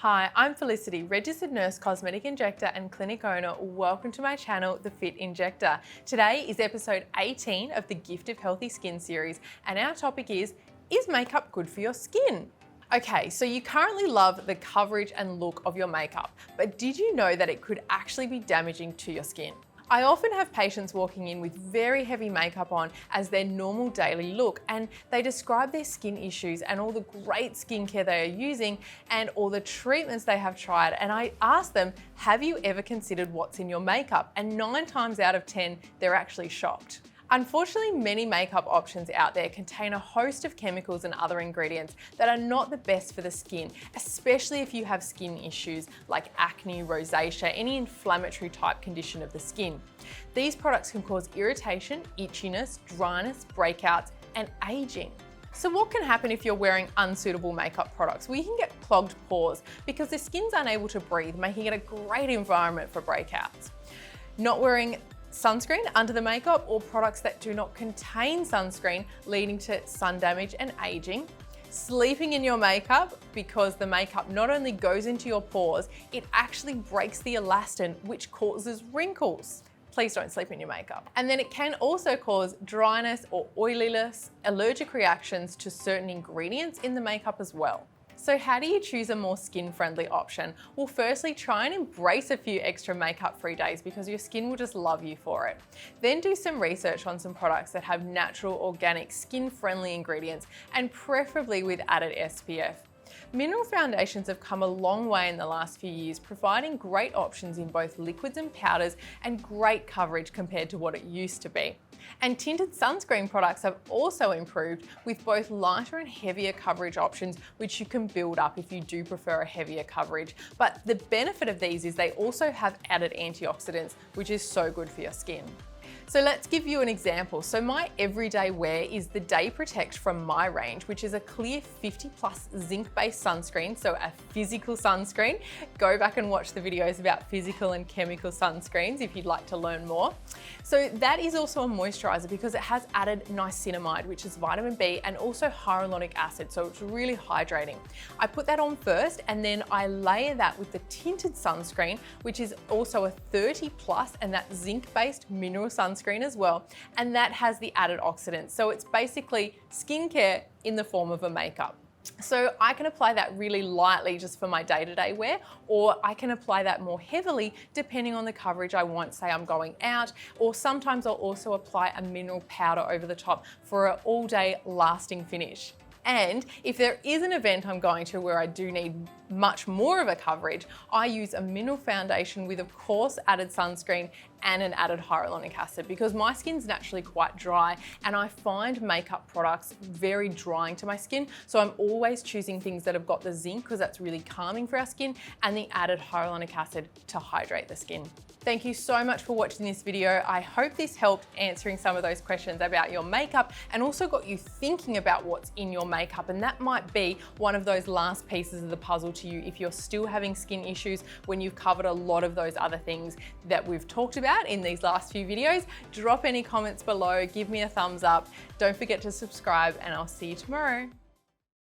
Hi, I'm Felicity, registered nurse, cosmetic injector and clinic owner. Welcome to my channel, The Fit Injector. Today is episode 18 of the Gift of Healthy Skin series, and our topic is makeup good for your skin? Okay, so you currently love the coverage and look of your makeup, but did you know that it could actually be damaging to your skin? I often have patients walking in with very heavy makeup on as their normal daily look, and they describe their skin issues and all the great skincare they are using and all the treatments they have tried. And I ask them, have you ever considered what's in your makeup? And 9 times out of 10, they're actually shocked. Unfortunately, many makeup options out there contain a host of chemicals and other ingredients that are not the best for the skin, especially if you have skin issues like acne, rosacea, any inflammatory type condition of the skin. These products can cause irritation, itchiness, dryness, breakouts, and aging. So what can happen if you're wearing unsuitable makeup products? Well, you can get clogged pores because the skin's unable to breathe, making it a great environment for breakouts. Not wearing sunscreen under the makeup or products that do not contain sunscreen, leading to sun damage and aging. Sleeping in your makeup because the makeup not only goes into your pores, it actually breaks the elastin, which causes wrinkles. Please don't sleep in your makeup. And then it can also cause dryness or oiliness, allergic reactions to certain ingredients in the makeup as well. So how do you choose a more skin-friendly option? Well, firstly, try and embrace a few extra makeup-free days because your skin will just love you for it. Then do some research on some products that have natural, organic, skin-friendly ingredients and preferably with added SPF. Mineral foundations have come a long way in the last few years, providing great options in both liquids and powders and great coverage compared to what it used to be. And tinted sunscreen products have also improved with both lighter and heavier coverage options, which you can build up if you do prefer a heavier coverage. But the benefit of these is they also have added antioxidants, which is so good for your skin. So let's give you an example. So my everyday wear is the Day Protect from my range, which is a clear 50+ zinc-based sunscreen, so a physical sunscreen. Go back and watch the videos about physical and chemical sunscreens if you'd like to learn more. So that is also a moisturizer because it has added niacinamide, which is vitamin B, and also hyaluronic acid, so it's really hydrating. I put that on first and then I layer that with the tinted sunscreen, which is also a 30+ and that zinc-based mineral sunscreen as well, and that has the added oxidants. So it's basically skincare in the form of a makeup. So I can apply that really lightly just for my day-to-day wear, or I can apply that more heavily depending on the coverage I want. Say I'm going out, or sometimes I'll also apply a mineral powder over the top for an all-day lasting finish. And if there is an event I'm going to where I do need much more of a coverage, I use a mineral foundation with, of course, added sunscreen and an added hyaluronic acid because my skin's naturally quite dry and I find makeup products very drying to my skin. So I'm always choosing things that have got the zinc because that's really calming for our skin, and the added hyaluronic acid to hydrate the skin. Thank you so much for watching this video. I hope this helped answering some of those questions about your makeup and also got you thinking about what's in your makeup. And that might be one of those last pieces of the puzzle to you if you're still having skin issues when you've covered a lot of those other things that we've talked about in these last few videos. Drop any comments below, give me a thumbs up. Don't forget to subscribe, and I'll see you tomorrow.